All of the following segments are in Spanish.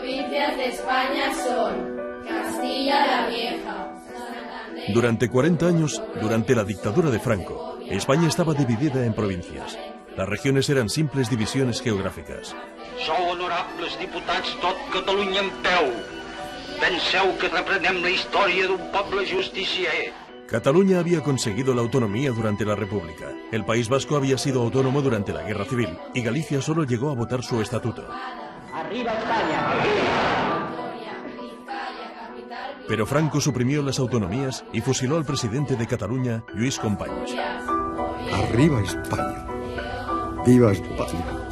provincias de España son Castilla la Vieja, Santander... Durante 40 años, durante la dictadura de Franco, España estaba dividida en provincias. Las regiones eran simples divisiones geográficas. Sou honorables diputats tot Catalunya en peu. Penseu que reprenem la història d'un poble justicier. Cataluña había conseguido la autonomía durante la República. El País Vasco había sido autónomo durante la Guerra Civil y Galicia solo llegó a votar su estatuto. ¡Arriba España! Pero Franco suprimió las autonomías y fusiló al presidente de Cataluña, Lluís Companys. ¡Arriba España! ¡Viva España!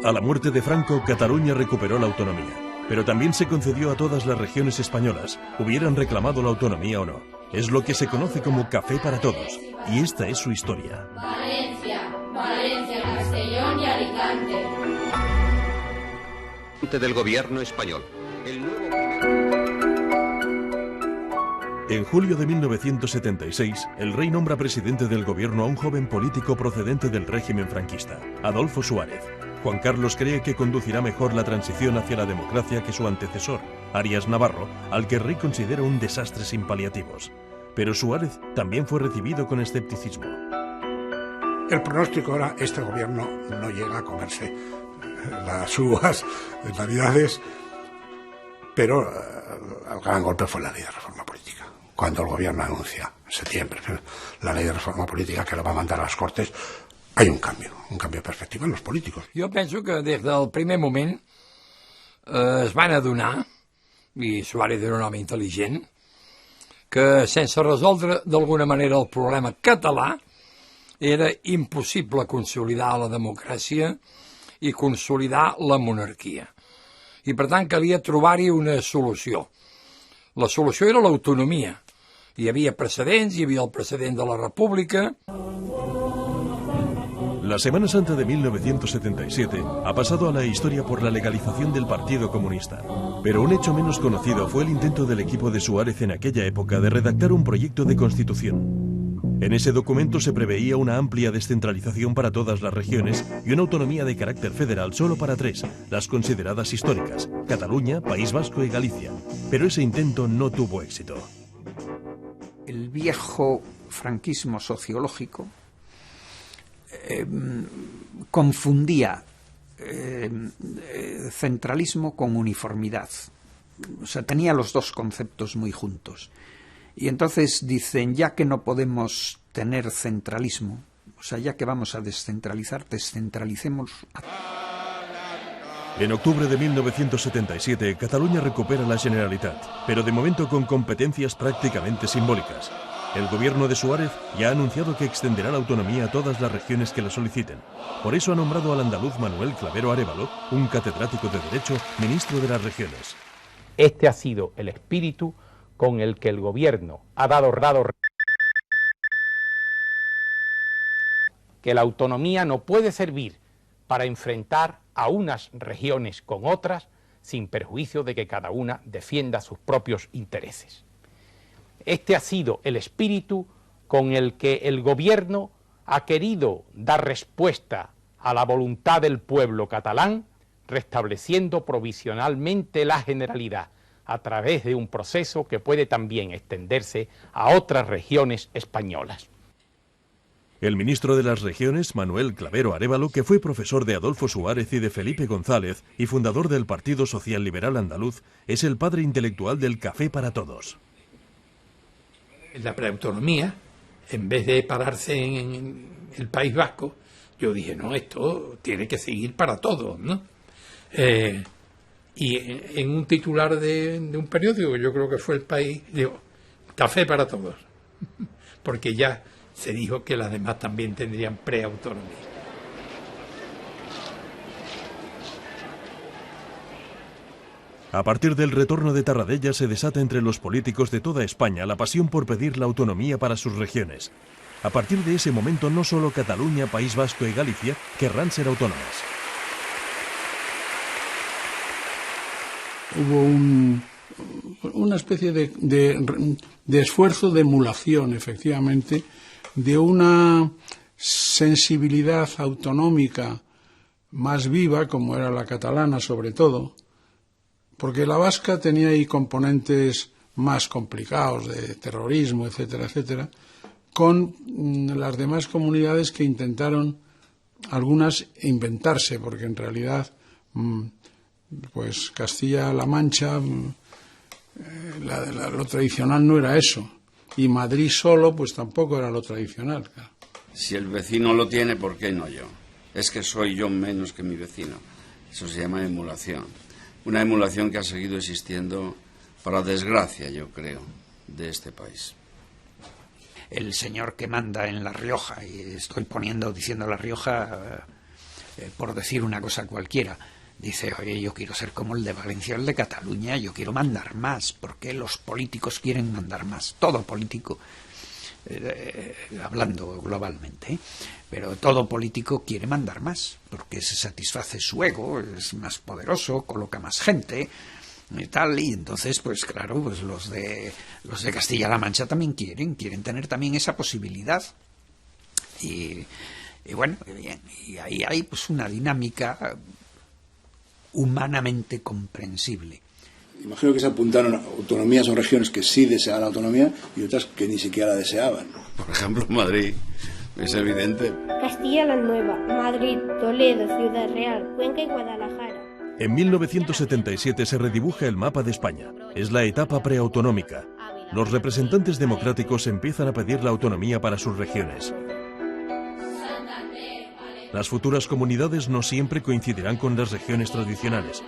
A la muerte de Franco, Cataluña recuperó la autonomía, pero también se concedió a todas las regiones españolas, hubieran reclamado la autonomía o no. Es lo que se conoce como Café para Todos, y esta es su historia. Valencia, Castellón y Alicante. Del gobierno español. En julio de 1976, el rey nombra presidente del gobierno a un joven político procedente del régimen franquista, Adolfo Suárez. Juan Carlos cree que conducirá mejor la transición hacia la democracia que su antecesor, Arias Navarro, al que el rey considera un desastre sin paliativos. Pero Suárez también fue recibido con escepticismo. El pronóstico era: este gobierno no llega a comerse las uvas de Navidades, pero el gran golpe fue la ley de reforma política. Cuando el gobierno anuncia en septiembre la ley de reforma política que la va a mandar a las Cortes, hay un cambio de perspectiva en los políticos. Jo penso que des del primer moment es van adonar, i Suárez era un home intel·ligent, que sense resoldre d'alguna manera el problema català era impossible consolidar la democràcia i consolidar la monarquia. I per tant calia trobar-hi una solució. La solució era l'autonomia. Hi havia precedents, hi havia el precedent de la República. La Semana Santa de 1977 ha pasado a la historia por la legalización del Partido Comunista. Pero un hecho menos conocido fue el intento del equipo de Suárez en aquella época de redactar un proyecto de constitución. En ese documento se preveía una amplia descentralización para todas las regiones y una autonomía de carácter federal solo para tres, las consideradas históricas: Cataluña, País Vasco y Galicia. Pero ese intento no tuvo éxito. El viejo franquismo sociológico confundía centralismo con uniformidad. O sea, tenía los dos conceptos muy juntos. Y entonces dicen, ya que no podemos tener centralismo, o sea, ya que vamos a descentralizar, descentralicemos. En octubre de 1977, Cataluña recupera la Generalitat, pero de momento con competencias prácticamente simbólicas. El gobierno de Suárez ya ha anunciado que extenderá la autonomía a todas las regiones que la soliciten. Por eso ha nombrado al andaluz Manuel Clavero Arévalo, un catedrático de Derecho, ministro de las regiones. Este ha sido el espíritu con el que el gobierno ha dado que la autonomía no puede servir para enfrentar a unas regiones con otras sin perjuicio de que cada una defienda sus propios intereses. Este ha sido el espíritu con el que el gobierno ha querido dar respuesta a la voluntad del pueblo catalán, restableciendo provisionalmente la Generalidad a través de un proceso que puede también extenderse a otras regiones españolas. El ministro de las Regiones, Manuel Clavero Arévalo, que fue profesor de Adolfo Suárez y de Felipe González y fundador del Partido Social Liberal Andaluz, es el padre intelectual del Café para Todos. La preautonomía, en vez de pararse en el País Vasco, yo dije, no, esto tiene que seguir para todos, ¿no? Y en un titular de un periódico, yo creo que fue El País, digo, Café para Todos, porque ya se dijo que las demás también tendrían preautonomía. A partir del retorno de Tarradella se desata entre los políticos de toda España la pasión por pedir la autonomía para sus regiones. A partir de ese momento no solo Cataluña, País Vasco y Galicia querrán ser autónomas. Hubo una especie de esfuerzo de emulación, efectivamente, de una sensibilidad autonómica más viva, como era la catalana sobre todo, porque la vasca tenía ahí componentes más complicados de terrorismo, etcétera, etcétera, con las demás comunidades que intentaron algunas inventarse, porque en realidad pues Castilla-La Mancha lo tradicional no era eso, y Madrid solo pues tampoco era lo tradicional. Claro. Si el vecino lo tiene, ¿por qué no yo? Es que soy yo menos que mi vecino. Eso se llama emulación. Una emulación que ha seguido existiendo para desgracia, yo creo, de este país. El señor que manda en La Rioja, y estoy diciendo La Rioja por decir una cosa cualquiera, dice, oye, yo quiero ser como el de Valencia o el de Cataluña, yo quiero mandar más, porque los políticos quieren mandar más. Todo político, hablando globalmente, pero todo político quiere mandar más, porque se satisface su ego, es más poderoso, coloca más gente y tal, y entonces pues claro, pues los de Castilla-La Mancha también quieren tener también esa posibilidad, y bueno, bien, y ahí hay pues una dinámica humanamente comprensible. Imagino que se apuntaron autonomías o regiones que sí deseaban la autonomía y otras que ni siquiera la deseaban. Por ejemplo, Madrid, es evidente. Castilla la Nueva, Madrid, Toledo, Ciudad Real, Cuenca y Guadalajara. En 1977 se redibuja el mapa de España. Es la etapa preautonómica. Los representantes democráticos empiezan a pedir la autonomía para sus regiones. Las futuras comunidades no siempre coincidirán con las regiones tradicionales.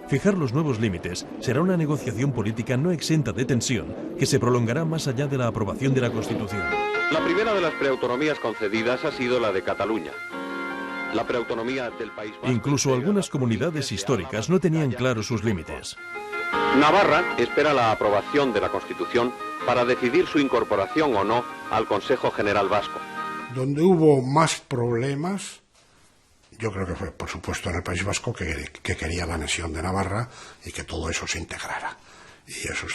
Fijar los nuevos límites será una negociación política no exenta de tensión que se prolongará más allá de la aprobación de la Constitución. La primera de las preautonomías concedidas ha sido la de Cataluña. La preautonomía del País Vasco. Incluso algunas comunidades históricas no tenían claros sus límites. Navarra espera la aprobación de la Constitución para decidir su incorporación o no al Consejo General Vasco. Donde hubo más problemas, yo creo que fue, por supuesto, en el País Vasco, que quería la anexión de Navarra y que todo eso se integrara. Y eso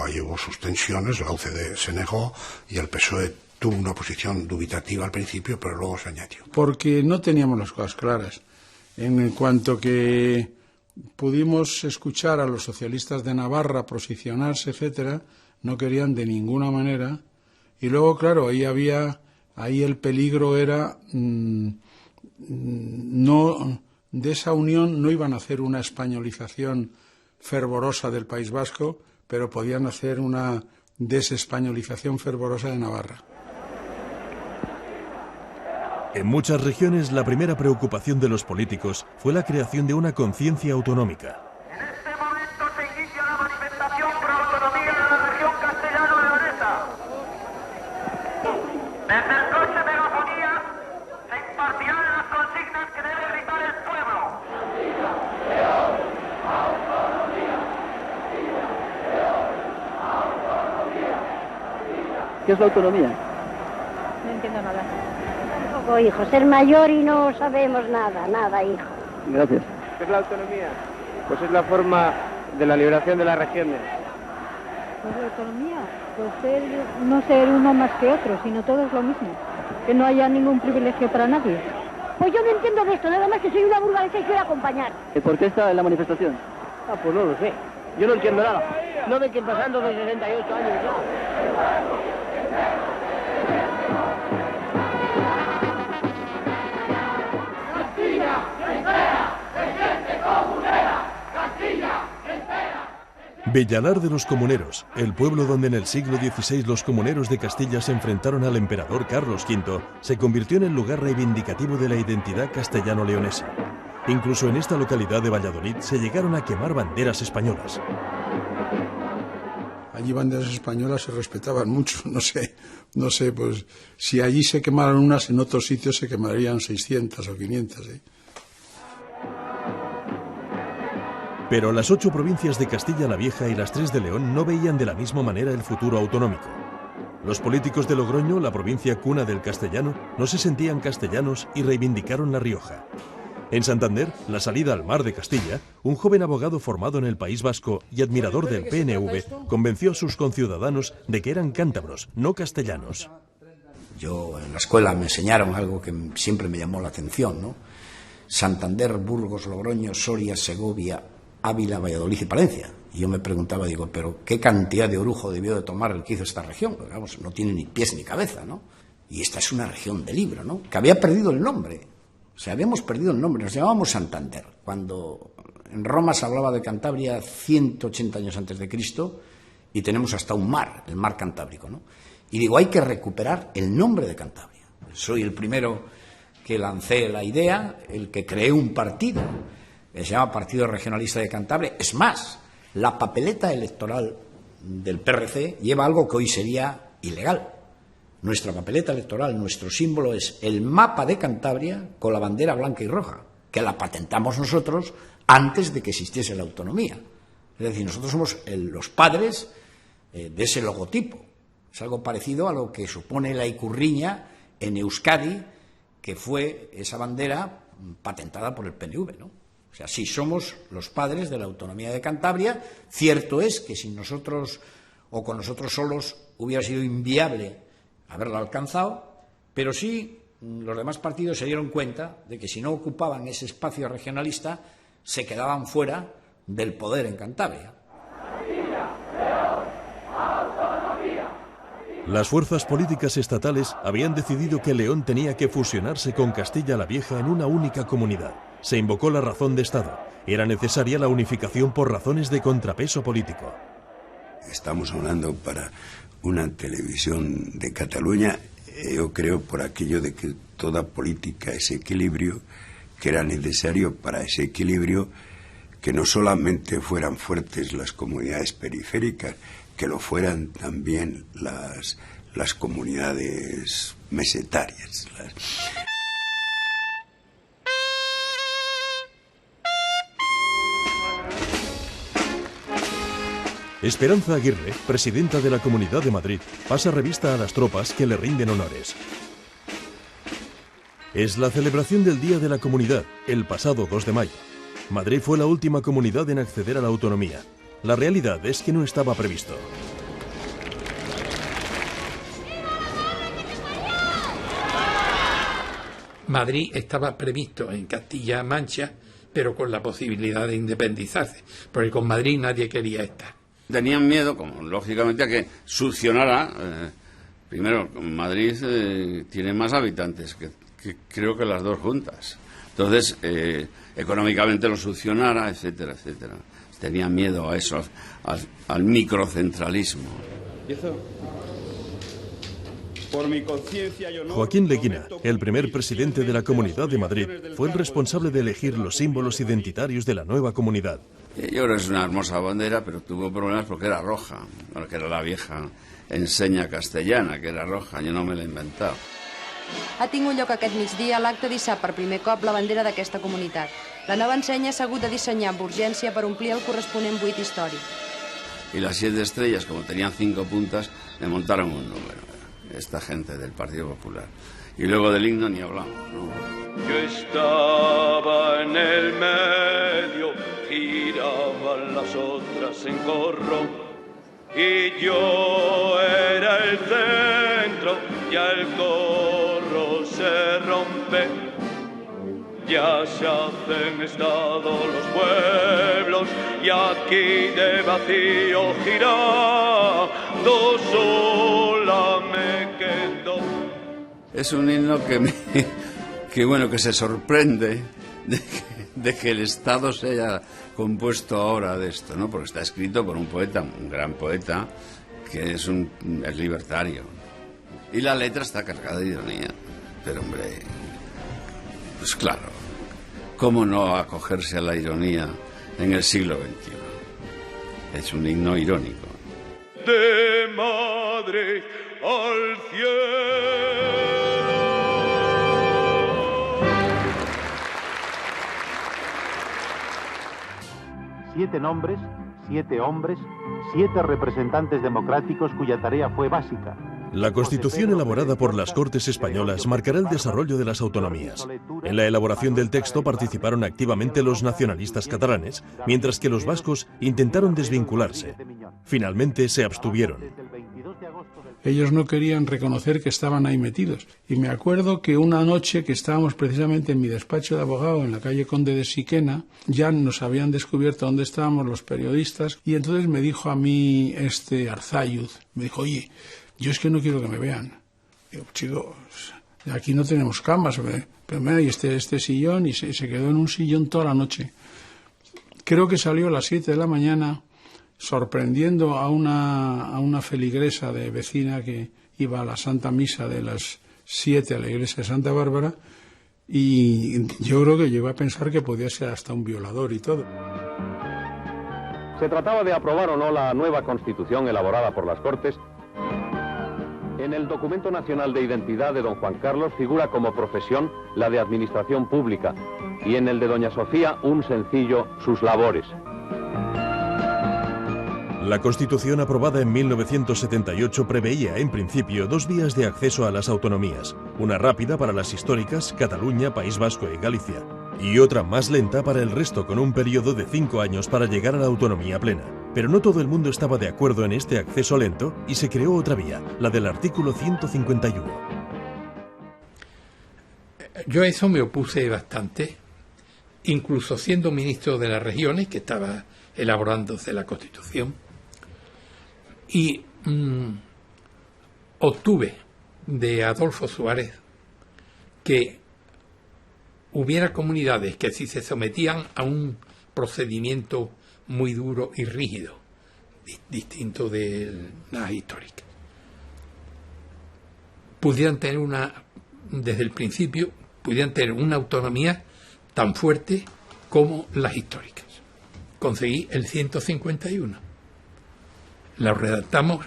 ahí hubo sus tensiones, la UCD se negó y el PSOE tuvo una posición dubitativa al principio, pero luego se añadió. Porque no teníamos las cosas claras. En cuanto que pudimos escuchar a los socialistas de Navarra posicionarse, etcétera, no querían de ninguna manera. Y luego, claro, ahí el peligro era no, de esa unión no iban a hacer una españolización fervorosa del País Vasco, pero podían hacer una desespañolización fervorosa de Navarra. En muchas regiones, la primera preocupación de los políticos fue la creación de una conciencia autonómica. En este momento se inicia la manifestación por autonomía de la región castellano-leonesa. Desde el coche megafonía se impartirán las consignas que debe gritar el pueblo. ¿Qué es la autonomía? No entiendo nada. Tampoco, hijo, ser mayor y no sabemos nada, hijo. Gracias. ¿Qué es la autonomía? Pues es la forma de la liberación de las regiones. Pues la autonomía, pues no ser uno más que otro, sino todo es lo mismo. Que no haya ningún privilegio para nadie. Pues yo no entiendo de esto, nada más que soy una burgalesa y quiero acompañar. ¿Y por qué está en la manifestación? Pues no lo sé. Yo no entiendo nada. No ve que pasando de 68 años ya. Bellalar de los Comuneros, el pueblo donde en el siglo XVI los comuneros de Castilla se enfrentaron al emperador Carlos V, se convirtió en el lugar reivindicativo de la identidad castellano-leonesa. Incluso en esta localidad de Valladolid se llegaron a quemar banderas españolas. Allí banderas españolas se respetaban mucho, no sé, pues si allí se quemaron unas, en otros sitios se quemarían 600 o 500, ¿eh? Pero las 8 provincias de Castilla la Vieja y las 3 de León no veían de la misma manera el futuro autonómico. Los políticos de Logroño, la provincia cuna del castellano, no se sentían castellanos y reivindicaron La Rioja. En Santander, la salida al mar de Castilla, un joven abogado formado en el País Vasco y admirador del PNV convenció a sus conciudadanos de que eran cántabros, no castellanos. Yo en la escuela me enseñaron algo que siempre me llamó la atención, ¿no? Santander, Burgos, Logroño, Soria, Segovia, Ávila, Valladolid y Palencia. Y yo me preguntaba, digo, pero ¿qué cantidad de orujo debió de tomar el que hizo esta región? Porque, vamos, no tiene ni pies ni cabeza, ¿no? Y esta es una región de libro, ¿no? Que había perdido el nombre. O sea, habíamos perdido el nombre. Nos llamábamos Santander. Cuando en Roma se hablaba de Cantabria 180 años antes de Cristo, y tenemos hasta un mar, el mar Cantábrico, ¿no? Y digo, hay que recuperar el nombre de Cantabria. Soy el primero que lancé la idea, el que creé un partido, que se llama Partido Regionalista de Cantabria. Es más, la papeleta electoral del PRC lleva algo que hoy sería ilegal. Nuestra papeleta electoral, nuestro símbolo es el mapa de Cantabria con la bandera blanca y roja, que la patentamos nosotros antes de que existiese la autonomía. Es decir, nosotros somos los padres de ese logotipo. Es algo parecido a lo que supone la Icurriña en Euskadi, que fue esa bandera patentada por el PNV, ¿no? O sea, sí somos los padres de la autonomía de Cantabria. Cierto es que sin nosotros o con nosotros solos hubiera sido inviable haberla alcanzado, pero sí los demás partidos se dieron cuenta de que si no ocupaban ese espacio regionalista se quedaban fuera del poder en Cantabria. Las fuerzas políticas estatales habían decidido que León tenía que fusionarse con Castilla la Vieja en una única comunidad. Se invocó la razón de Estado. Era necesaria la unificación por razones de contrapeso político. Estamos hablando para una televisión de Cataluña, yo creo por aquello de que toda política es equilibrio, que era necesario para ese equilibrio que no solamente fueran fuertes las comunidades periféricas, que lo fueran también las comunidades mesetarias. Esperanza Aguirre, presidenta de la Comunidad de Madrid, pasa revista a las tropas que le rinden honores. Es la celebración del Día de la Comunidad, el pasado 2 de mayo. Madrid fue la última comunidad en acceder a la autonomía. La realidad es que no estaba previsto. Madrid estaba previsto en Castilla-La Mancha, pero con la posibilidad de independizarse, porque con Madrid nadie quería estar. Tenían miedo, como lógicamente, a que succionara. Primero, Madrid tiene más habitantes que creo que las dos juntas. Entonces, económicamente lo succionara, etcétera, etcétera. Tenían miedo a eso, al microcentralismo. Joaquín Leguina, el primer presidente de la Comunidad de Madrid, fue el responsable de elegir los símbolos identitarios de la nueva comunidad. Yo creo que es una hermosa bandera, pero tuvo problemas porque era roja, porque era la vieja ensenya castellana, que era roja, yo no me la he inventado. Ha tingut lloc aquest migdia l'acte d'hissar per primer cop la bandera d'aquesta comunitat. La nova ensenya s'ha hagut de dissenyar amb urgència per omplir el corresponent buit històric. Y las 7 estrellas, como tenían 5 puntas, le montaron un número. Esta gente del Partido Popular. Y luego del himno ni hablamos, ¿no? Yo estaba en el medio, giraban las otras en corro, y yo era el centro, ya el corro se rompe. Ya se hacen estado los pueblos y aquí de vacío girando sola me quedo. Es un himno que se sorprende de que el Estado se haya compuesto ahora de esto, ¿no? Porque está escrito por un poeta, un gran poeta, que es libertario. Y la letra está cargada de ironía. Pero hombre, pues claro, ¿cómo no acogerse a la ironía en el siglo XXI? Es un himno irónico. De Madrid al cielo. Siete nombres, 7 hombres, 7 representantes democráticos cuya tarea fue básica. La Constitución elaborada por las Cortes Españolas marcará el desarrollo de las autonomías. En la elaboración del texto participaron activamente los nacionalistas catalanes, mientras que los vascos intentaron desvincularse. Finalmente se abstuvieron. ellos no querían reconocer que estaban ahí metidos. Y me acuerdo que una noche que estábamos precisamente en mi despacho de abogado en la calle Conde de Siquena, ya nos habían descubierto dónde estábamos los periodistas, y entonces me dijo a mí Arzayuz, me dijo, oye, yo es que no quiero que me vean. Digo, chicos, aquí no tenemos camas, pero mira, y este sillón, y se quedó en un sillón toda la noche. Creo que salió a las 7 de la mañana, sorprendiendo a una feligresa de vecina que iba a la Santa Misa de las 7 a la iglesia de Santa Bárbara, y yo creo que llegó a pensar que podía ser hasta un violador y todo. Se trataba de aprobar o no la nueva Constitución elaborada por las Cortes. En el documento nacional de identidad de don Juan Carlos figura como profesión la de administración pública y en el de doña Sofía un sencillo sus labores. La Constitución aprobada en 1978 preveía, en principio, 2 vías de acceso a las autonomías. Una rápida para las históricas, Cataluña, País Vasco y Galicia, y otra más lenta para el resto, con un periodo de 5 años para llegar a la autonomía plena. Pero no todo el mundo estaba de acuerdo en este acceso lento y se creó otra vía, la del artículo 151. Yo a eso me opuse bastante, incluso siendo ministro de las regiones, que estaba elaborándose la Constitución, y obtuve de Adolfo Suárez que hubiera comunidades que, si se sometían a un procedimiento muy duro y rígido, distinto de las históricas, pudieran tener desde el principio, pudieran tener una autonomía tan fuerte como las históricas. Conseguí el 151. Lo redactamos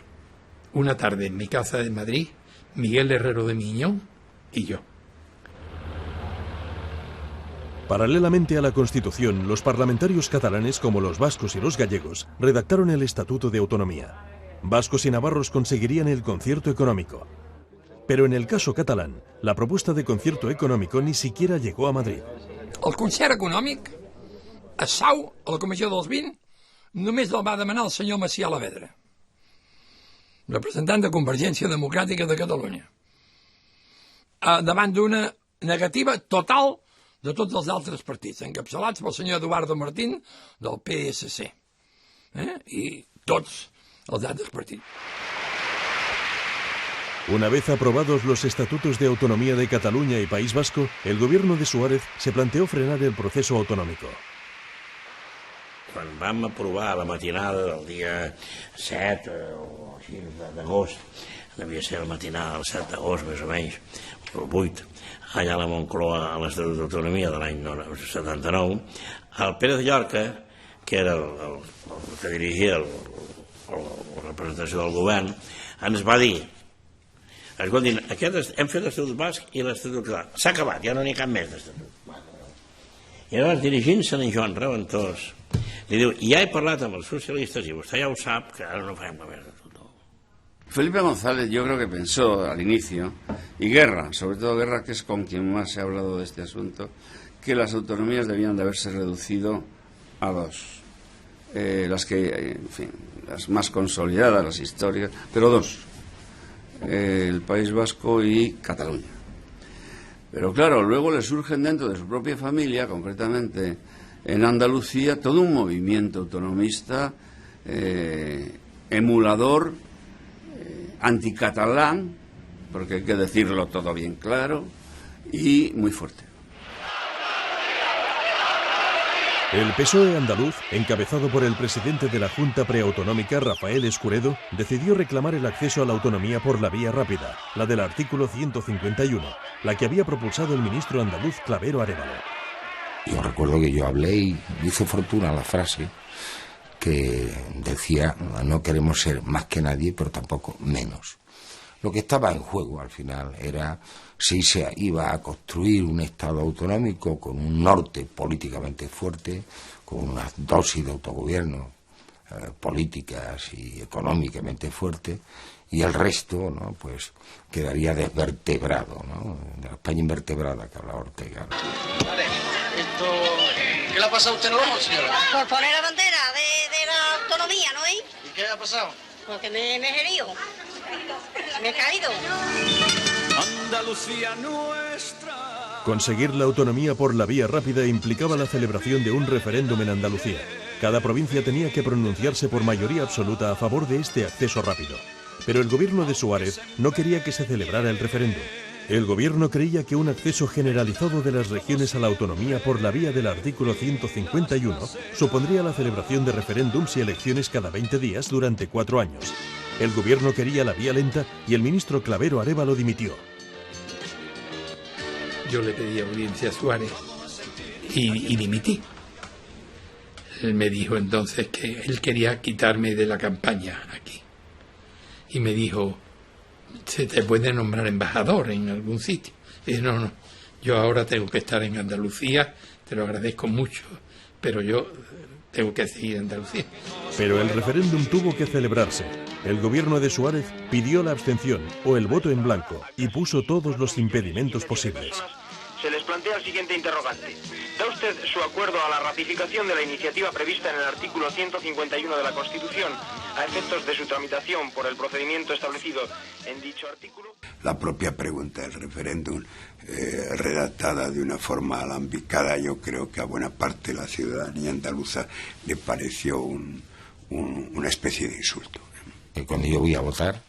una tarde en mi casa de Madrid, Miguel Herrero de Miñón y yo. Paralelamente a la Constitución, los parlamentarios catalanes, como los vascos y los gallegos, redactaron el Estatuto de Autonomía. Vascos y navarros conseguirían el concierto económico. Pero en el caso catalán, la propuesta de concierto económico ni siquiera llegó a Madrid. El concert econòmic, a Sau, a la Comissió dels 20, només el va demanar el senyor Macià Lavedra, representant de Convergència Democràtica de Catalunya, davant d'una negativa total de tots els altres partits, encapçalats pel senyor Eduardo Martín del PSC, i tots els altres partits. Una vez aprobados los estatutos de autonomía de Cataluña y País Vasco, el gobierno de Suárez se planteó frenar el proceso autonòmic. Quan vam aprovar la matinada del dia 7 o així d'agost, devia ser la matinada del 7 d'agost més o menys, o el 8, allà a la Moncloa, a l'Estatut d'Autonomia de l'any 79, el Pérez de Llorca, que era el que dirigia la representació del govern, ens va dir: escoltin, hem fet l'Estatut Basc i l'Estatut Català. S'ha acabat, ja no n'hi ha cap més d'Estatut. I llavors, dirigint-se a Joan Reventós, li diu: ja he parlat amb els socialistes i vostè ja ho sap, que ara no farem cap més d'Estatut. Felipe González yo creo que pensó al inicio, y Guerra, sobre todo Guerra, que es con quien más se ha hablado de este asunto, que las autonomías debían de haberse reducido a 2. Las que, en fin, las más consolidadas, las históricas, pero 2. El País Vasco y Cataluña. Pero claro, luego le surgen dentro de su propia familia, concretamente en Andalucía, todo un movimiento autonomista, emulador, anticatalán, porque hay que decirlo todo bien claro, y muy fuerte. El PSOE andaluz, encabezado por el presidente de la Junta Preautonómica, Rafael Escuredo, decidió reclamar el acceso a la autonomía por la vía rápida, la del artículo 151, la que había propulsado el ministro andaluz Clavero Arévalo. Yo recuerdo que yo hablé y hizo fortuna la frase que decía: no queremos ser más que nadie, pero tampoco menos. Lo que estaba en juego al final era si se iba a construir un Estado autonómico con un norte políticamente fuerte, con una dosis de autogobierno políticas y económicamente fuerte, y el resto, ¿no?, pues quedaría desvertebrado, ¿no?, de la España invertebrada que habla Ortega. Vale, ¿qué le ha pasado a usted en el ojo, señora? Por poner la bandera de la autonomía, ¿no? ¿Y qué ha pasado? Porque me he herido. Me he caído. Andalucía nuestra. Conseguir la autonomía por la vía rápida implicaba la celebración de un referéndum en Andalucía. Cada provincia tenía que pronunciarse por mayoría absoluta a favor de este acceso rápido. Pero el gobierno de Suárez no quería que se celebrara el referéndum. El gobierno creía que un acceso generalizado de las regiones a la autonomía por la vía del artículo 151 supondría la celebración de referéndums y elecciones cada 20 días durante 4 años. El gobierno quería la vía lenta y el ministro Clavero Arévalo dimitió. Yo le pedí audiencia a Suárez y dimití. Él me dijo entonces que él quería quitarme de la campaña aquí. Y me dijo, se te puede nombrar embajador en algún sitio. Y dije, no, yo ahora tengo que estar en Andalucía, te lo agradezco mucho, pero yo tengo que seguir en Andalucía. Pero el referéndum tuvo que celebrarse. El gobierno de Suárez pidió la abstención o el voto en blanco y puso todos los impedimentos posibles. Se les plantea el siguiente interrogante. ¿Da usted su acuerdo a la ratificación de la iniciativa prevista en el artículo 151 de la Constitución a efectos de su tramitación por el procedimiento establecido en dicho artículo? La propia pregunta del referéndum, redactada de una forma alambicada, yo creo que a buena parte de la ciudadanía andaluza le pareció una especie de insulto. Cuando yo voy a votar,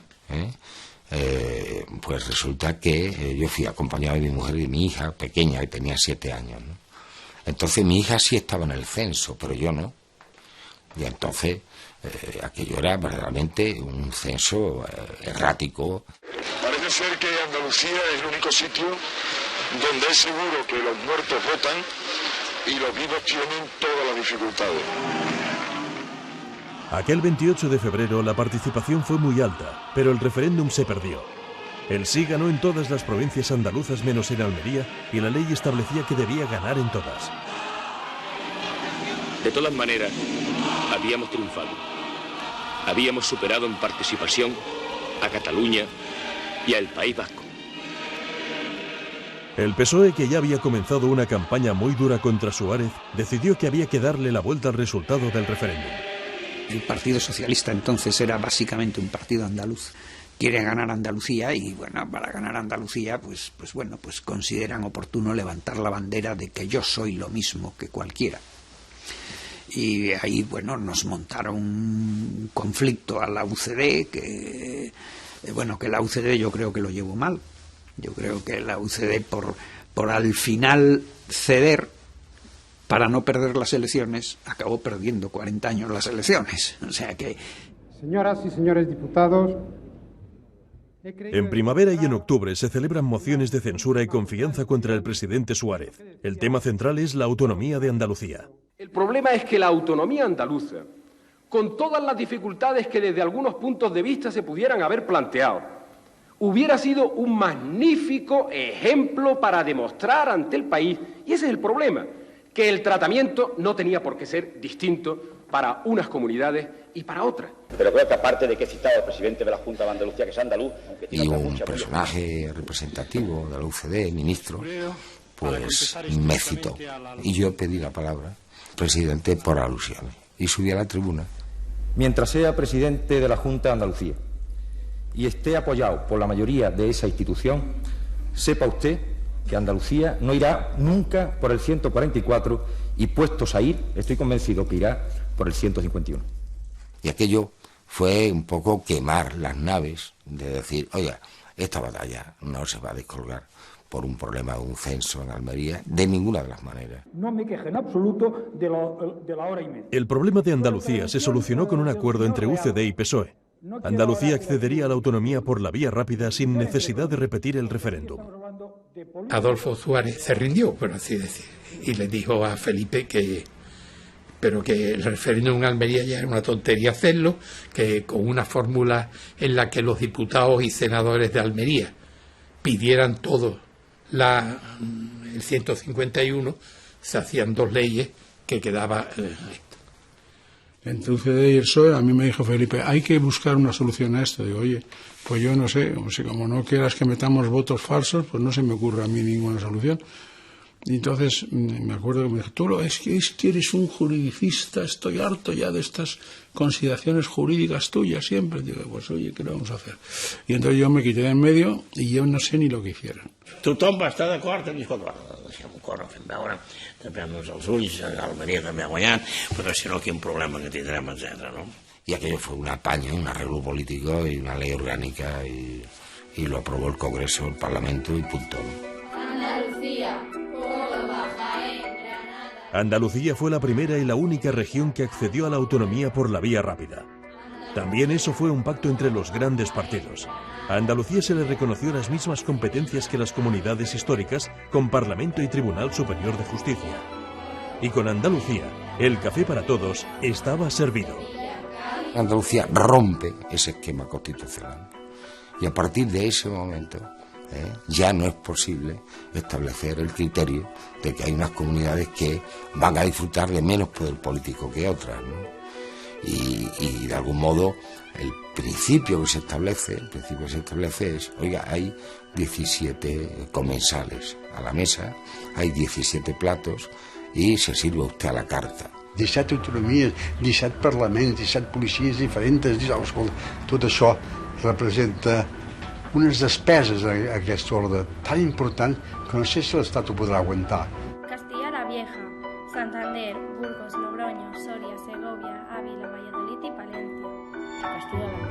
pues resulta que yo fui acompañado de mi mujer y de mi hija pequeña, que tenía 7 años, ¿no? Entonces mi hija sí estaba en el censo, pero yo no. Y entonces aquello era verdaderamente un censo errático. Parece ser que Andalucía es el único sitio donde es seguro que los muertos votan y los vivos tienen todas las dificultades. Aquel 28 de febrero la participación fue muy alta, pero el referéndum se perdió. El sí ganó en todas las provincias andaluzas menos en Almería y la ley establecía que debía ganar en todas. De todas maneras, habíamos triunfado. Habíamos superado en participación a Cataluña y al País Vasco. El PSOE, que ya había comenzado una campaña muy dura contra Suárez, decidió que había que darle la vuelta al resultado del referéndum. El Partido Socialista entonces era básicamente un partido andaluz. Quiere ganar Andalucía y, bueno, para ganar Andalucía, pues consideran oportuno levantar la bandera de que yo soy lo mismo que cualquiera. Y ahí, bueno, nos montaron un conflicto a la UCD que la UCD yo creo que lo llevó mal. Yo creo que la UCD por al final ceder para no perder las elecciones, acabó perdiendo 40 años las elecciones. O sea que... Señoras y señores diputados... En primavera y en octubre se celebran mociones de censura y confianza contra el presidente Suárez. El tema central es la autonomía de Andalucía. El problema es que la autonomía andaluza, con todas las dificultades que desde algunos puntos de vista se pudieran haber planteado, hubiera sido un magnífico ejemplo para demostrar ante el país, y ese es el problema, que el tratamiento no tenía por qué ser distinto para unas comunidades y para otras. Pero creo que aparte de que he citado al presidente de la Junta de Andalucía, que es andaluz... Y un personaje representativo de la UCD, ministro, pues me citó. Y yo pedí la palabra, presidente, por alusiones. Y subí a la tribuna. Mientras sea presidente de la Junta de Andalucía y esté apoyado por la mayoría de esa institución, sepa usted que Andalucía no irá nunca por el 144 y puestos a ir, estoy convencido que irá por el 151. Y aquello fue un poco quemar las naves, de decir, oiga, esta batalla no se va a descolgar por un problema de un censo en Almería, de ninguna de las maneras. No me queje en absoluto de la hora y media. El problema de Andalucía se solucionó con un acuerdo entre UCD y PSOE. Andalucía accedería a la autonomía por la vía rápida sin necesidad de repetir el referéndum. Adolfo Suárez se rindió, por así decir, y le dijo a Felipe que el referéndum en Almería ya era una tontería hacerlo, que con una fórmula en la que los diputados y senadores de Almería pidieran todo el 151, se hacían 2 leyes que quedaba... Entre UCD y el PSOE, a mí me dijo Felipe, hay que buscar una solución a esto. Digo, oye, pues yo no sé, como no quieras que metamos votos falsos, pues no se me ocurre a mí ninguna solución. Y entonces me acuerdo que me dijo, tú es que eres un juridicista, estoy harto ya de estas consideraciones jurídicas tuyas siempre. Digo, pues oye, ¿qué le vamos a hacer? Y entonces yo me quité de en medio y yo no sé ni lo que hicieron. Tothom va estar d'acord en dir, escolta, deixem-ho córrer, fem veure, tapem-nos els ulls, Almeria també ha guanyat, però si no, quin problema que tindrem, etc. ¿no? Y aquello fue un apaño, un arreglo político y una ley orgánica y lo aprobó el Congreso, el Parlamento y punto. Andalucía. Andalucía fue la primera y la única región que accedió a la autonomía por la vía rápida. También eso fue un pacto entre los grandes partidos. A Andalucía se le reconoció las mismas competencias que las comunidades históricas, con Parlamento y Tribunal Superior de Justicia. Y con Andalucía, el café para todos estaba servido. Andalucía rompe ese esquema constitucional. Y a partir de ese momento ya no es posible establecer el criterio de que hay unas comunidades que van a disfrutar de menos poder político que otras, ¿no? Y de algún modo el principio que se establece es, oiga, hay 17 comensales a la mesa, hay 17 platos y se sirve usted a la carta. 17 autonomies, 17 parlaments, 17 policies diferents, tot això representa unes despeses a aquest ordre tan important que no sé si l'Estat ho podrà aguantar. Castilla la Vieja, Santander, Burgos, Logroño, Soria, Segovia, Ávila, Valladolid y Palencia. Castilla la